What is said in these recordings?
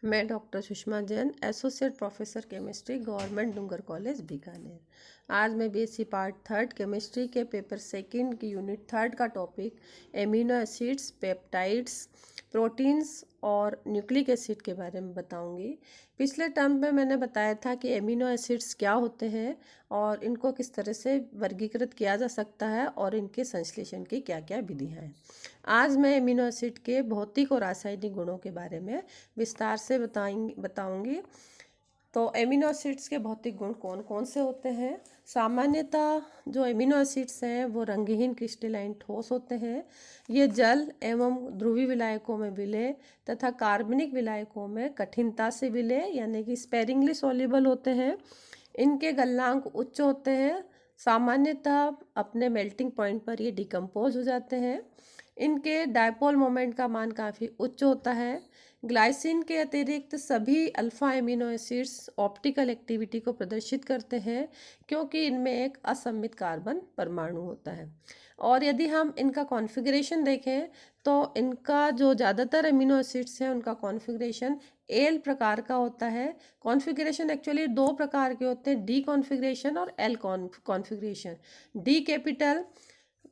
मैं doctor Sushma Jain, associate professor chemistry, government Dungar college Bikaner. आज मैं बीएससी पार्ट थर्ड केमिस्ट्री के पेपर सेकंड की यूनिट थर्ड का topic amino acids, peptides, proteins और न्यूक्लिक एसिड के बारे में बताऊंगी। पिछले टर्म में मैंने बताया था कि एमिनो एसिड्स क्या होते हैं और इनको किस तरह से वर्गीकृत किया जा सकता है और इनके संश्लेषण की क्या क्या विधियाँ हैं। आज मैं एमिनो एसिड के भौतिक और रासायनिक गुणों के बारे में विस्तार से बताऊंगी। तो एमिनो एसिड्स के भौतिक गुण कौन कौन से होते हैं। सामान्यतः जो एमिनो एसिड्स हैं वो रंगहीन क्रिस्टलाइन ठोस होते हैं। ये जल एवं ध्रुवीय विलायकों में विलय तथा कार्बनिक विलायकों में कठिनता से विलय यानी कि स्पेरिंगली सॉल्युबल होते हैं। इनके गलनांक उच्च होते हैं। सामान्यतः अपने मेल्टिंग पॉइंट पर ये डिकम्पोज हो जाते हैं। इनके डायपोल मोमेंट का मान काफ़ी उच्च होता है। ग्लाइसिन के अतिरिक्त सभी alpha amino acids optical activity को प्रदर्शित करते हैं क्योंकि इनमें एक असममित कार्बन परमाणु होता है। और यदि हम इनका कॉन्फ़िगरेशन देखें तो इनका जो ज़्यादातर एमिनो एसिड्स हैं उनका कॉन्फ़िगरेशन एल प्रकार का होता है। कॉन्फ़िगरेशन एक्चुअली दो प्रकार के होते हैं, डी कॉन्फ़िगरेशन और एल कॉन्फ़िगरेशन। डी कैपिटल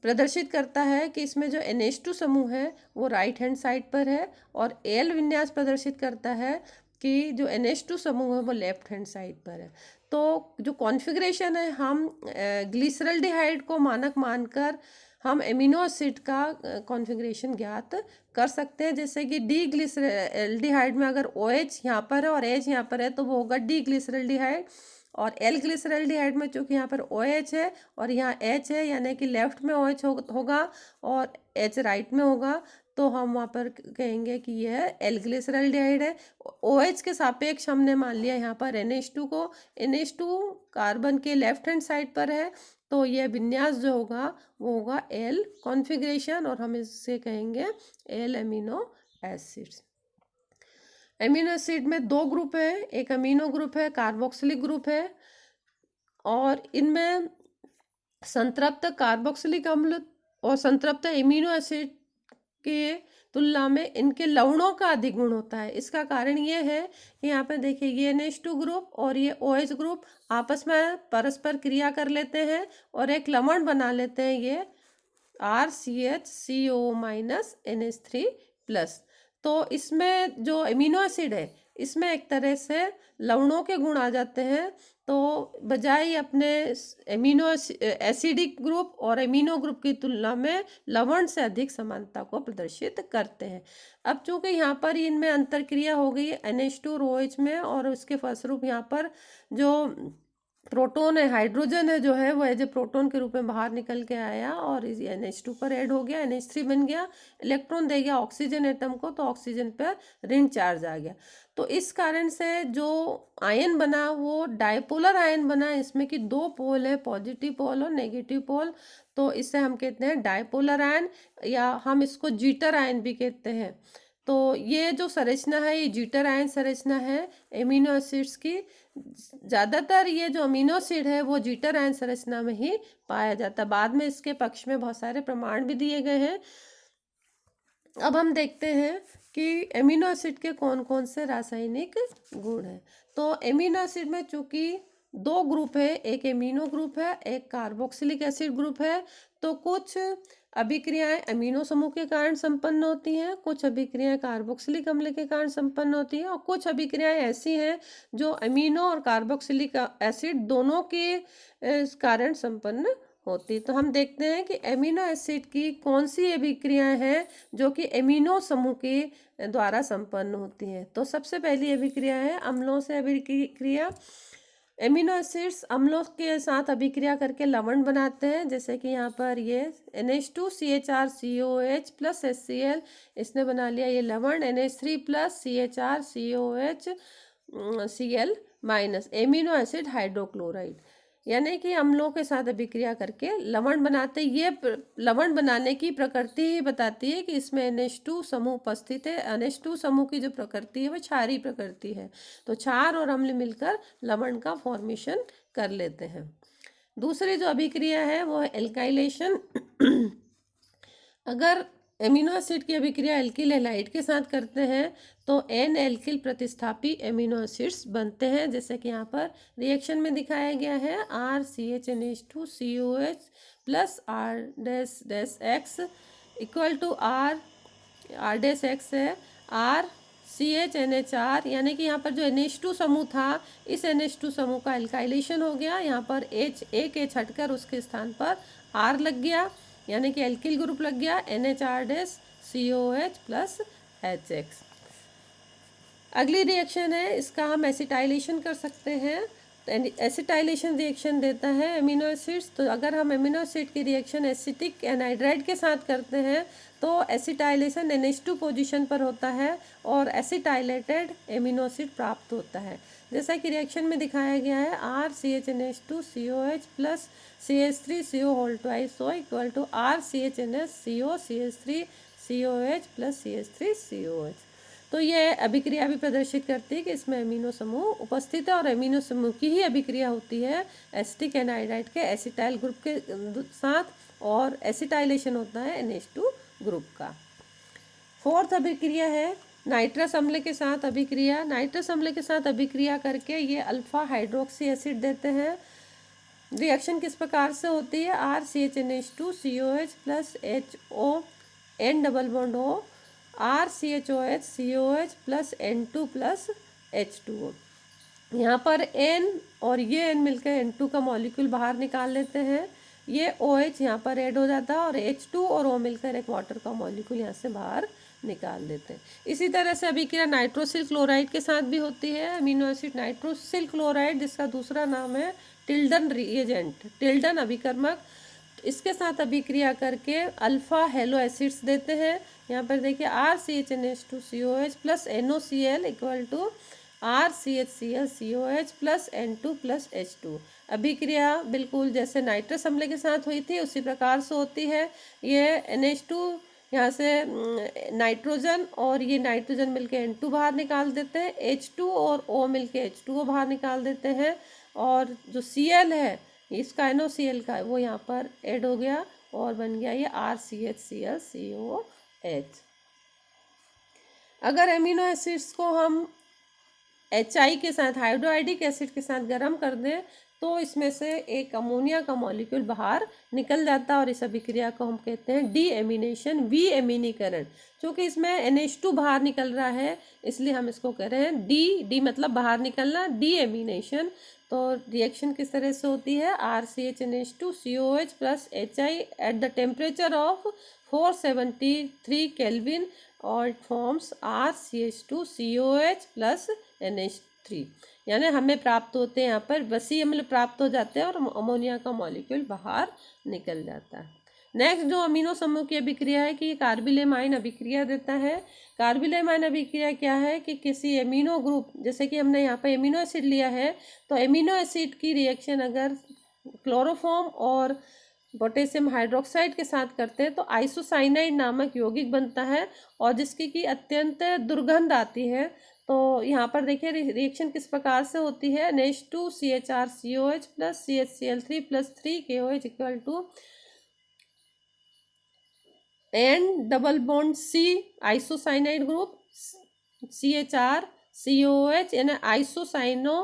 प्रदर्शित करता है कि इसमें जो NH2 समूह है वो राइट हैंड साइड पर है और एल विन्यास प्रदर्शित करता है कि जो NH2 समूह है वो लेफ्ट हैंड साइड पर है। तो जो कॉन्फ़िगरेशन है हम ग्लिसरल्डिहाइड को मानक मानकर हम एमिनो एसिड का कॉन्फ़िगरेशन ज्ञात कर सकते हैं। जैसे कि डी ग्लिसरल्डिहाइड में अगर OH यहाँ पर है और H यहाँ पर है तो वो होगा डी ग्लिसरल्डिहाइड। और एल ग्लिसरल्डिहाइड में चूंकि यहाँ पर OH है और यहाँ H है यानी कि लेफ्ट में OH होगा और H राइट में होगा तो हम वहाँ पर कहेंगे कि यह एल ग्लिसरल्डिहाइड है। OH के सापेक्ष हमने मान लिया यहाँ पर NH2 को। NH2 कार्बन के लेफ्ट हैंड साइड पर है तो यह विन्यास जो होगा वो होगा एल कॉन्फ़िगरेशन और हम इससे कहेंगे L amino acids. Amino acid में दो ग्रुप है, एक अमीनो ग्रुप है, कार्बोक्सिलिक ग्रुप है। और इनमें संतृप्त कार्बोक्सिलिक अम्ल और संतृप्त एमिनो एसिड के तुलना में इनके लवणों का अधिक गुण होता है। इसका कारण ये है कि यहाँ पे देखिए ये NH2 ग्रुप और ये OH ग्रुप आपस में परस्पर क्रिया कर लेते हैं और एक लवण बना लेते हैं, ये RCHCO-NH3+। तो इसमें जो एमिनो एसिड है इसमें एक तरह से लवणों के गुण आ जाते हैं। तो बजाय अपने एमिनो एसिडिक ग्रुप और एमिनो ग्रुप की तुलना में लवण से अधिक समानता को प्रदर्शित करते हैं। अब चूंकि यहाँ पर इनमें अंतर क्रिया हो गई NH2 और OH में और उसके फलस्वरूप यहाँ पर जो प्रोटॉन है, हाइड्रोजन है जो है वो एज ए प्रोटॉन के रूप में बाहर निकल के आया और इस NH2 पर ऐड हो गया, NH3 बन गया, इलेक्ट्रॉन दे गया ऑक्सीजन एटम को तो ऑक्सीजन पर ऋण चार्ज आ गया। तो इस कारण से जो आयन बना वो डायपोलर आयन बना, इसमें कि दो पोल है, पॉजिटिव पोल और नेगेटिव पोल। तो इससे हम कहते हैं डायपोलर आयन या हम इसको जीटर आयन भी कहते हैं। तो ये जो संरचना है ये जीटर आयन संरचना है एमिनो एसिड्स की। ज़्यादातर ये जो अमीनो एसिड है वो जीटर आयन संरचना में ही पाया जाता है। बाद में इसके पक्ष में बहुत सारे प्रमाण भी दिए गए हैं। अब हम देखते हैं कि एमिनो एसिड के कौन कौन से रासायनिक गुण हैं। तो एमिनो एसिड में चूंकि दो ग्रुप है, एक एमिनो ग्रुप है, एक कार्बोक्सिलिक एसिड ग्रुप है। तो कुछ अभिक्रियाएं अमीनो समूह के कारण संपन्न होती हैं, कुछ अभिक्रियाएं कार्बोक्सिलिक अम्ल के कारण संपन्न होती हैं और कुछ अभिक्रियाएं ऐसी हैं जो अमीनो और कार्बोक्सिलिक एसिड दोनों के कारण संपन्न होती। तो हम देखते हैं कि एमिनो एसिड की कौन सी अभिक्रियाएं हैं जो कि एमिनो समूह के द्वारा संपन्न होती हैं। तो सबसे पहली अभिक्रिया है अम्लों से अभिक्रिया। एमिनो एसिड्स अम्लों के साथ अभिक्रिया करके लवण बनाते हैं, जैसे कि यहाँ पर ये NH2CHRCOH प्लस HCl, इसने बना लिया ये लवण NH3 plus CHRCOH Cl minus amino acid hydrochloride, यानी कि अम्लों के साथ अभिक्रिया करके लवण बनाते। ये लवण बनाने की प्रकृति ही बताती है कि इसमें NH2 समूह उपस्थित है। NH2 समूह की जो प्रकृति है वो क्षारीय प्रकृति है, तो क्षार और अम्ल मिलकर लवण का फॉर्मेशन कर लेते हैं। दूसरी जो अभिक्रिया है वो है एल्काइलेशन। अगर एमिनो एसिड की अभिक्रिया एल्किल हैलाइड के साथ करते हैं तो एन एल्किल प्रतिस्थापी एमिनो एसिड्स बनते हैं, जैसे कि यहाँ पर रिएक्शन में दिखाया गया है। RCHNH2COH plus R dash dash X equal to R dash X है RCHNH4, यानी कि यहाँ पर जो NH2 समूह था, इस NH2 समूह का एल्काइलेशन हो गया। यहाँ पर एक H हटकर उसके स्थान पर R लग गया, यानी कि एल्किल ग्रुप लग गया NHR-COH प्लस HX। अगली रिएक्शन है, इसका हम एसिटाइलेशन कर सकते हैं। एसिटाइलेशन रिएक्शन देता है एमिनो एसिड्स। तो अगर हम एमिनो एसिड की रिएक्शन एसिटिक एनहाइड्राइड के साथ करते हैं तो एसिटाइलेशन NH2 पोजीशन पर होता है और एसिटाइलेटेड एमिनो एसिड प्राप्त होता है, जैसा कि रिएक्शन में दिखाया गया है। RCHNH2COH plus CH3CO whole twice O equal to RCHNH CO CH3COH plus CH3COH। तो ये अभिक्रिया भी प्रदर्शित करती है कि इसमें एमिनो समूह उपस्थित है और एमिनो समूह की ही अभिक्रिया होती है एसिटिक एनहाइड्राइड के एसिटाइल ग्रुप के साथ, और एसिटाइलेशन होता है NH2 ग्रुप का। फोर्थ अभिक्रिया है नाइट्रस अम्ल के साथ अभिक्रिया। नाइट्रस अम्ल के साथ अभिक्रिया करके ये अल्फा हाइड्रोक्सी एसिड देते हैं। रिएक्शन किस प्रकार से होती है? RCHNH2COH plus HO N double bond O RCHOH COH plus N2 plus H2O। यहाँ पर N और ये N मिलकर N2 का मॉलिक्यूल बाहर निकाल लेते हैं। ये OH यहाँ पर ऐड हो जाता है और H2 और O मिलकर एक वाटर का मॉलिक्यूल यहाँ से बाहर निकाल देते हैं। इसी तरह से अभिक्रिया नाइट्रोसिल क्लोराइड के साथ भी होती है। अमीनो एसिड नाइट्रोसिल क्लोराइड, जिसका दूसरा नाम है टिल्डन रिएजेंट, टिल्डन अभिकर्मक, इसके साथ अभिक्रिया करके अल्फा हेलो एसिड्स देते हैं। यहाँ पर देखिए RCHNH2COH plus NOCl equal to RCHClCOH plus N2 plus H2। अभिक्रिया बिल्कुल जैसे नाइट्रस अम्ल के साथ हुई थी उसी प्रकार से होती है। ये NH2 यहाँ से नाइट्रोजन और ये नाइट्रोजन मिलके N2 बाहर निकाल देते हैं, H2 और O मिलके H2O बाहर निकाल देते हैं, और जो Cl है इसका NOCl का वो यहाँ पर ऐड हो गया और बन गया ये RCHClCOH। अगर एमिनो एसिड्स को हम HI के साथ, हाइड्रोआइडिक एसिड के साथ गर्म कर दें तो इसमें से एक अमोनिया का मॉलिक्यूल बाहर निकल जाता है और इस अभिक्रिया को हम कहते हैं डीएमिनेशन, विएमिनीकरण। क्योंकि इसमें NH2 बाहर निकल रहा है इसलिए हम इसको कह रहे हैं डी मतलब बाहर निकलना, डीएमिनेशन। तो रिएक्शन किस तरह से होती है? RCHNH2COH plus HI at the temperature of 473 kelvin और it forms RCH2COH plus NH3, यानी हमें प्राप्त होते हैं यहाँ पर वसी अम्ल प्राप्त हो जाते हैं और अमोनिया का मॉलिक्यूल बाहर निकल जाता है। नेक्स्ट जो अमीनो समूह की अभिक्रिया है कि ये कार्बिलेमाइन अभिक्रिया देता है। कार्बिलेमाइन अभिक्रिया क्या है कि किसी एमिनो ग्रुप, जैसे कि हमने यहाँ पर एमिनो एसिड लिया है तो एमिनो एसिड की रिएक्शन अगर क्लोरोफॉर्म और पोटेशियम हाइड्रोक्साइड के साथ करते हैं तो आइसोसाइनाइड नामक यौगिक बनता है और जिसकी की अत्यंत दुर्गंध आती है। तो यहाँ पर देखिए रिएक्शन किस प्रकार से होती है। NH2CHRCOH plus CHCl3 plus 3KOH equal to N double bond C isocyanide group CHRCOH, यानी आइसोसाइनो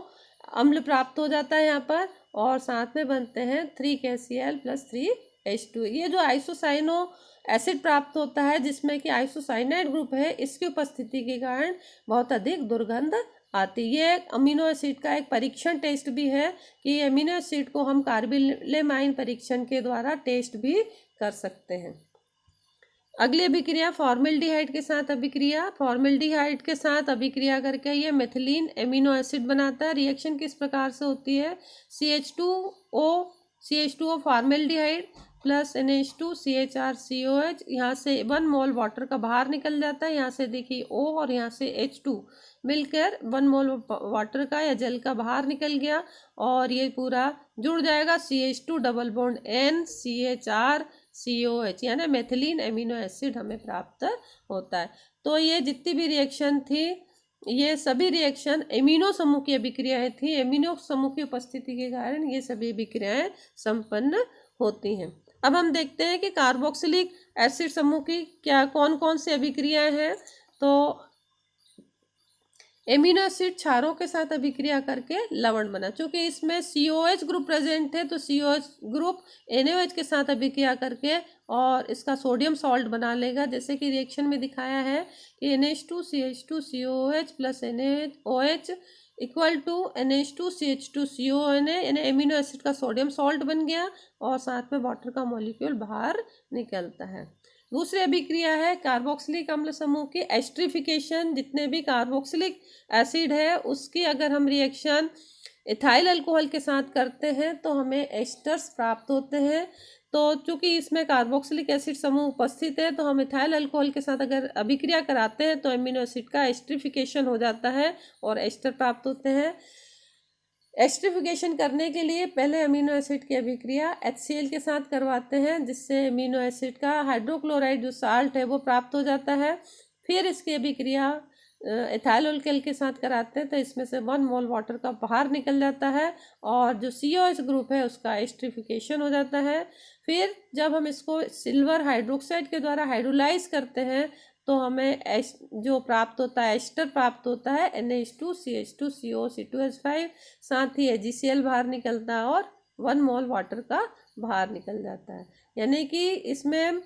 अम्ल प्राप्त हो जाता है यहाँ पर, और साथ में बनते हैं 3KCl प्लस 3H2। ये जो आइसोसाइनो एसिड प्राप्त होता है जिसमें कि आइसोसाइनाइड ग्रुप है, इसकी उपस्थिति के कारण बहुत अधिक दुर्गंध आती है। ये अमीनो एसिड का एक परीक्षण टेस्ट भी है कि अमीनो एसिड को हम कार्बिलेमाइन परीक्षण के द्वारा टेस्ट भी कर सकते हैं। अगली अभिक्रिया फॉर्मेल्डिहाइड के साथ अभिक्रिया। फॉर्मेल्डिहाइड के साथ अभिक्रिया करके ये मेथिलीन एमिनो एसिड बनाता है। रिएक्शन किस प्रकार से होती है? CH2O फॉर्मेल्डिहाइड प्लस NH2CHRCOH, यहाँ से 1 मोल वाटर का बाहर निकल जाता है। यहाँ से देखिए O और यहाँ से H2 मिलकर 1 मोल वाटर का या जल का बाहर निकल गया और ये पूरा जुड़ जाएगा CH2 डबल बॉन्ड NCHRCOH, यानी मेथिलीन एमिनो एसिड हमें प्राप्त होता है। तो ये जितनी भी रिएक्शन थी ये सभी रिएक्शन एमिनो समूह की अभिक्रियाएं थी। एमिनो समूह की उपस्थिति के कारण ये सभी अभिक्रियाएं संपन्न होती हैं। अब हम देखते हैं कि कार्बोक्सिलिक एसिड समूह की क्या कौन कौन सी अभिक्रियाएं हैं। तो एमिनो एसिड क्षारों के साथ अभिक्रिया करके लवण बना, चूंकि इसमें COH ग्रुप प्रेजेंट है तो COH ग्रुप NaOH के साथ अभिक्रिया करके और इसका सोडियम सॉल्ट बना लेगा, जैसे कि रिएक्शन में दिखाया है कि NH2CH2COOH plus NaOH equal to NH2CH2CONA, यानी एमिनो एसिड का सोडियम सॉल्ट बन गया और साथ में वाटर का मॉलिक्यूल बाहर निकलता है। दूसरी अभिक्रिया है कार्बोक्सिलिक अम्ल समूह की एस्टरिफिकेशन। जितने भी कार्बोक्सिलिक एसिड है उसकी अगर हम रिएक्शन इथाइल अल्कोहल के साथ करते हैं तो हमें एस्टर्स प्राप्त होते हैं। तो चूंकि इसमें कार्बोक्सिलिक एसिड समूह उपस्थित है तो हम इथाइल अल्कोहल के साथ अगर अभिक्रिया कराते हैं तो एमिनो एसिड का एस्टरिफिकेशन हो जाता है और एस्टर प्राप्त होते हैं। एस्टरिफिकेशन करने के लिए पहले अमीनो एसिड की अभिक्रिया HCl के साथ करवाते हैं, जिससे अमीनो एसिड का हाइड्रोक्लोराइड जो साल्ट है वो प्राप्त हो जाता है। फिर इसकी अभिक्रिया इथाइल अल्कोहल के साथ कराते हैं तो इसमें से 1 मोल वाटर का बाहर निकल जाता है और जो COH ग्रुप है उसका एस्टरिफिकेशन हो जाता है। फिर जब हम इसको सिल्वर हाइड्रोक्साइड के द्वारा हाइड्रोलाइज करते हैं तो हमें जो प्राप्त होता है एस्टर प्राप्त होता है NH2CH2COC2H5, साथ ही AgCl बाहर निकलता है और 1 मोल वाटर का बाहर निकल जाता है। यानी कि इसमें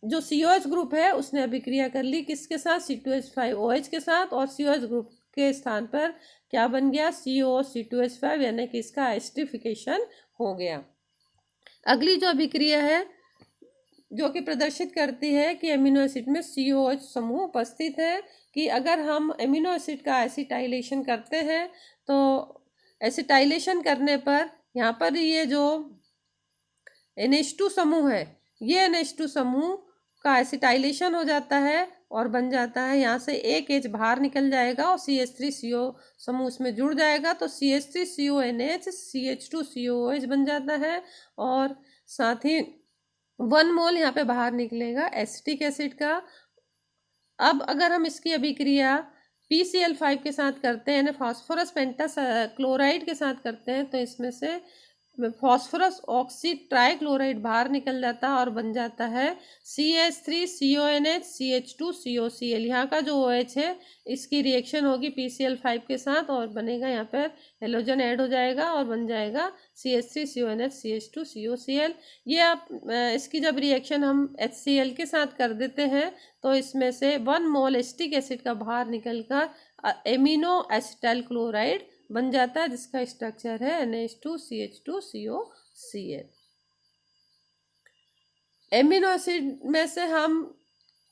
जो COH ग्रुप है उसने अभिक्रिया कर ली किसके साथ, C2H5OH के साथ, और COH ग्रुप के स्थान पर क्या बन गया, COC2H5, यानी कि इसका एस्टरिफिकेशन हो गया। अगली जो अभिक्रिया है जो कि प्रदर्शित करती है कि एमिनो एसिड में COH समूह उपस्थित है, कि अगर हम एमिनो एसिड का एसिटाइलेशन करते हैं तो एसिटाइलेशन करने पर यहाँ पर ये जो NH2 समूह है, ये NH2 समूह का एसिटाइलेशन हो जाता है और बन जाता है, यहाँ से एक H बाहर निकल जाएगा और CH3CO समूह इसमें जुड़ जाएगा तो CH3CONH CH2COOH बन जाता है और साथ ही 1 मोल यहाँ पे बाहर निकलेगा एसिटिक एसिड का। अब अगर हम इसकी अभिक्रिया PCl5 के साथ करते हैं, फास्फोरस पेंटास क्लोराइड के साथ करते हैं तो इसमें से फास्फोरस ऑक्सी ट्राइक्लोराइड बाहर निकल जाता है और बन जाता है CH3CONH CH2COCl। यहाँ का जो OH है इसकी रिएक्शन होगी PCl5 के साथ और बनेगा, यहाँ पर हेलोजन ऐड हो जाएगा और बन जाएगा CH3CONH CH2COCl। ये आप इसकी जब रिएक्शन हम HCl के साथ कर देते हैं तो इसमें से 1 मोल एसिटिक एसिड का बाहर निकलकर एमिनो एसिटाइल क्लोराइड बन जाता है, जिसका स्ट्रक्चर है NH2CH2COCl। एमिनो एसिड में से हम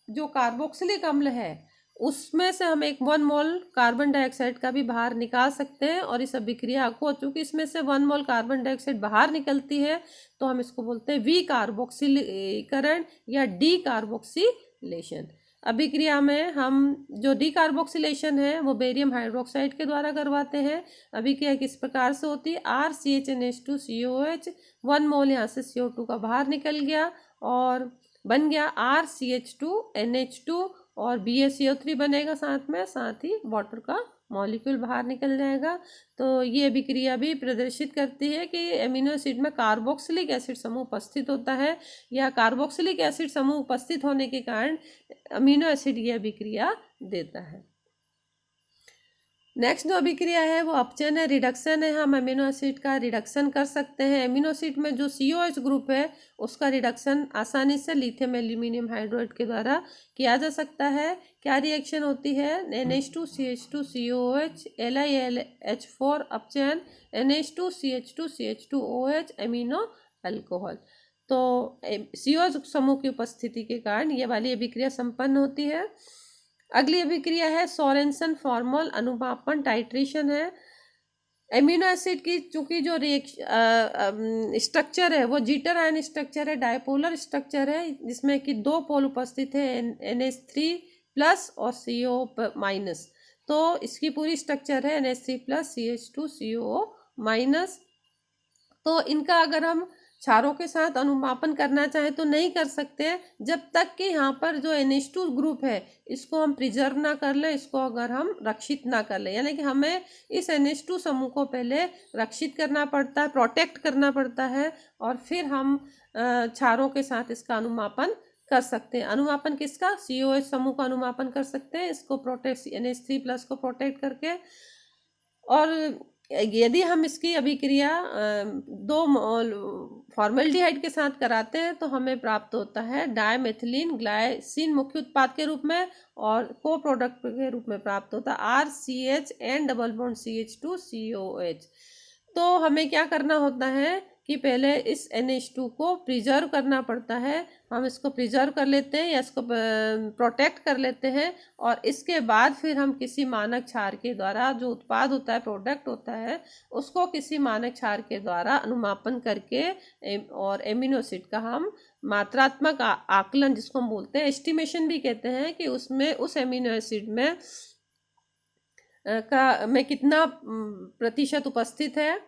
जो कार्बोक्सिलिक अम्ल है उसमें से हम 1 मोल कार्बन डाइऑक्साइड का भी बाहर निकाल सकते हैं और इस अभिक्रिया को, चूंकि इसमें से 1 मोल कार्बन डाइऑक्साइड बाहर निकलती है तो हम इसको बोलते हैं विकार्बोक्सिलीकरण या डी कार्बोक्सिलेशन। अभिक्रिया में हम जो डीकार्बोक्सिलेशन है वो बेरियम हाइड्रोक्साइड के द्वारा करवाते हैं। अभिक्रिया किस प्रकार से होती है, RCHNH2COH 1 मोल यहाँ से CO2 का बाहर निकल गया और बन गया RCH2NH2 और BaCO3 बनेगा साथ ही वाटर का मॉलिक्यूल बाहर निकल जाएगा। तो ये अभिक्रिया भी प्रदर्शित करती है कि एमिनो एसिड में कार्बोक्सिलिक एसिड समूह उपस्थित होता है या कार्बोक्सिलिक एसिड समूह उपस्थित होने के कारण अमीनो एसिड ये अभिक्रिया देता है। नेक्स्ट जो अभिक्रिया है वो अपचयन है, रिडक्शन है। हम अमीनो एसिड का रिडक्शन कर सकते हैं। अमीनो एसिड में जो COH ग्रुप है उसका रिडक्शन आसानी से लिथियम एल्यूमिनियम हाइड्रोइड के द्वारा किया जा सकता है। क्या रिएक्शन होती है, NH2CH2COH LiLH4 अपचयन NH2CH2CH2OH amino alcohol. तो COH समूह की उपस्थिति के कारण ये वाली अभिक्रिया संपन्न होती है। अगली अभिक्रिया है सोरेनसन फॉर्मल अनुमापन टाइट्रेशन है। एमिनो एसिड की चूंकि जो स्ट्रक्चर है वो जीटर आयन स्ट्रक्चर है, डायपोलर स्ट्रक्चर है जिसमें कि 2 पोल उपस्थित है NH3+ और CO-। तो इसकी पूरी स्ट्रक्चर है NH3+ CH2CO-। तो इनका अगर हम क्षारों के साथ अनुमापन करना चाहें तो नहीं कर सकते जब तक कि यहाँ पर जो NH2 ग्रुप है इसको हम प्रिजर्व ना कर लें, इसको अगर हम रक्षित ना कर लें। यानी कि हमें इस NH2 समूह को पहले रक्षित करना पड़ता है, प्रोटेक्ट करना पड़ता है और फिर हम क्षारों के साथ इसका अनुमापन कर सकते हैं। अनुमापन किसका? COH समूह का अनुमापन कर सकते हैं, इसको प्रोटेक्ट NH3+ को प्रोटेक्ट करके। और यदि हम इसकी अभिक्रिया दो फॉर्मेल्डिहाइड के साथ कराते हैं तो हमें प्राप्त होता है डायमेथिलीन ग्लाइसिन मुख्य उत्पाद के रूप में, और को प्रोडक्ट के रूप में प्राप्त होता है RCH and double bond CH2COH। तो हमें क्या करना होता है कि पहले इस NH2 को प्रिजर्व करना पड़ता है। हम इसको प्रिजर्व कर लेते हैं या इसको प्रोटेक्ट कर लेते हैं, और इसके बाद फिर हम किसी मानक क्षार के द्वारा जो उत्पाद होता है, प्रोडक्ट होता है, उसको किसी मानक क्षार के द्वारा अनुमापन करके और एमिनो एसिड का हम मात्रात्मक आकलन, जिसको हम बोलते हैं एस्टिमेशन भी कहते हैं, कि उसमें उस एमिनो एसिड में कितना प्रतिशत उपस्थित है,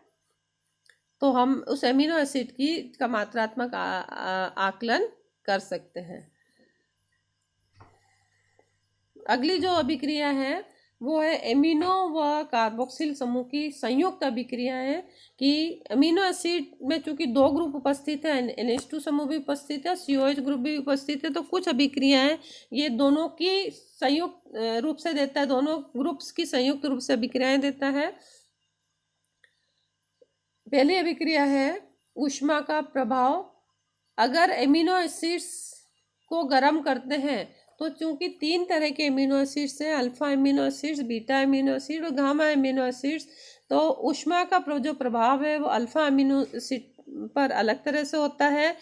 तो हम उस एमिनो एसिड का मात्रात्मक आकलन कर सकते हैं। अगली जो अभिक्रिया है वो है एमिनो व कार्बोक्सिल समूह की संयुक्त अभिक्रिया है, कि अमीनो एसिड में चूंकि दो ग्रुप उपस्थित है, NH2 समूह भी उपस्थित है, COH ग्रुप भी उपस्थित है, तो कुछ अभिक्रियाएं ये दोनों की संयुक्त रूप से देता है, दोनों ग्रुप्स की संयुक्त रूप से अभिक्रियाएं देता है। पहली अभिक्रिया है ऊष्मा का प्रभाव। अगर एमिनो एसिड्स को गर्म करते हैं तो चूंकि 3 तरह के एमिनो एसिड्स हैं, alpha amino acids, beta amino acid और गामा एमिनो एसिड्स, तो ऊष्मा का जो प्रभाव है वो अल्फा एमिनो एसिड पर अलग तरह से होता है।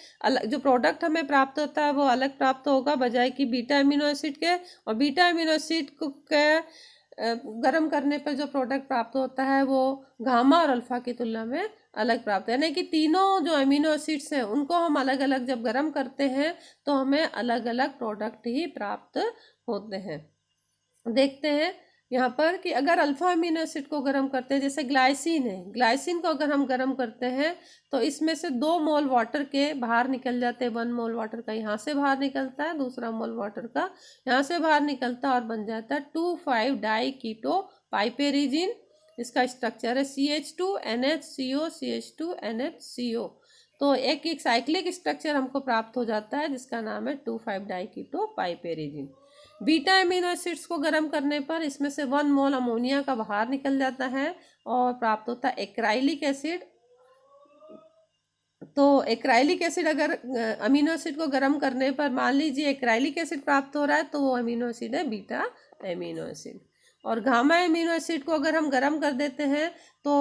जो प्रोडक्ट हमें प्राप्त होता है वो अलग प्राप्त होगा बजाय कि बीटा एमिनो एसिड के। और बीटा एमिनो एसिड के गर्म करने पर जो प्रोडक्ट प्राप्त होता है वो गामा और अल्फा की तुलना में अलग प्राप्त है, यानी कि तीनों जो एमिनो एसिड्स हैं उनको हम अलग अलग जब गर्म करते हैं तो हमें अलग अलग प्रोडक्ट ही प्राप्त होते हैं। देखते हैं यहाँ पर कि अगर अल्फा अमीनो एसिड को गर्म करते हैं, जैसे ग्लाइसिन है, ग्लाइसिन को अगर हम गर्म करते हैं तो इसमें से 2 मोल वाटर के बाहर निकल जाते हैं। 1 मोल वाटर का यहाँ से बाहर निकलता है, दूसरा मोल वाटर का यहाँ से बाहर निकलता है और बन जाता है 2,5 डाई कीटो पाइपेरिजिन। इसका स्ट्रक्चर है CH2NHCO CH2NHCO। तो एक साइक्लिक स्ट्रक्चर हमको प्राप्त हो जाता है जिसका नाम है 2,5 डाई कीटो पाइपेरिजिन। बीटा एमिनो एसिड्स को गर्म करने पर इसमें से 1 मोल अमोनिया का बाहर निकल जाता है और प्राप्त होता है एक्राइलिक एसिड। तो एक्राइलिक एसिड अगर अमीनो एसिड को गर्म करने पर मान लीजिए एक्राइलिक एसिड प्राप्त हो रहा है तो वो अमीनो एसिड है बीटा एमिनो एसिड। और गामा एमिनो एसिड को अगर हम गर्म कर देते हैं तो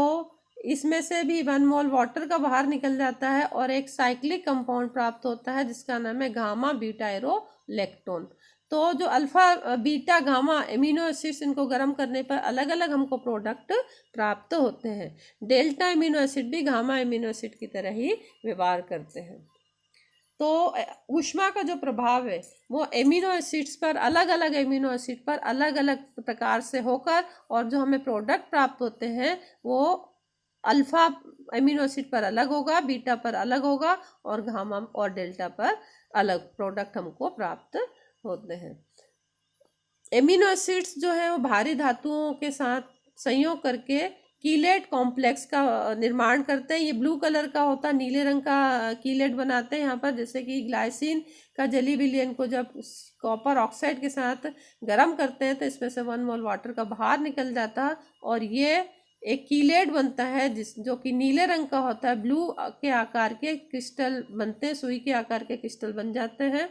इसमें से भी 1 मोल वाटर का बाहर निकल जाता है और एक साइक्लिक कंपाउंड प्राप्त होता है जिसका नाम है गामा ब्यूटायरोलेक्टोन। तो जो alpha beta gamma amino acids, इनको गर्म करने पर अलग अलग हमको प्रोडक्ट प्राप्त होते हैं। डेल्टा एमिनो एसिड भी गामा एमिनो एसिड की तरह ही व्यवहार करते हैं। तो ऊष्मा का जो प्रभाव है वो एमिनो एसिड्स पर, अलग अलग एमिनो एसिड पर अलग अलग प्रकार से होकर, और जो हमें प्रोडक्ट प्राप्त होते हैं वो अल्फा एमिनो एसिड पर अलग होगा, बीटा पर अलग होगा और गामा और डेल्टा पर अलग प्रोडक्ट हमको प्राप्त होते हैं। एमिनो एसिड्स जो है वो भारी धातुओं के साथ संयोग करके कीलेट कॉम्प्लेक्स का निर्माण करते हैं। ये ब्लू कलर का होता है, नीले रंग का कीलेट बनाते हैं यहाँ पर। जैसे कि ग्लाइसिन का जली विलयन को जब कॉपर ऑक्साइड के साथ गर्म करते हैं तो इसमें से 1 मोल वाटर का बाहर निकल जाता है और ये एक कीलेट बनता है जो कि नीले रंग का होता है। ब्लू के आकार के क्रिस्टल बनते हैं, सुई के आकार के क्रिस्टल बन जाते हैं।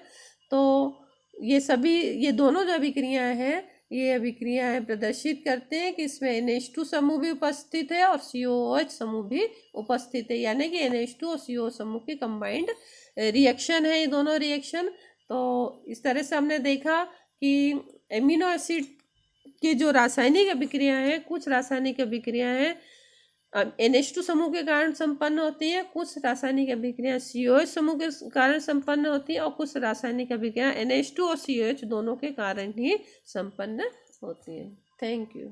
तो ये दोनों जो अभिक्रियाएं हैं, ये अभिक्रियाएं प्रदर्शित करते हैं कि इसमें NH2 समूह भी उपस्थित है और COH समूह भी उपस्थित है, यानी कि NH2 और COH समूह की कंबाइंड रिएक्शन है ये दोनों रिएक्शन। तो इस तरह से हमने देखा कि एमिनो एसिड की जो रासायनिक अभिक्रियाएं हैं, कुछ रासायनिक अभिक्रियाएं NH2 समूह के कारण संपन्न होती है, कुछ रासायनिक अभिक्रियाएं COH समूह के कारण संपन्न होती है और कुछ रासायनिक अभिक्रियाएं NH2 और COH दोनों के कारण ही संपन्न होती है। Thank you.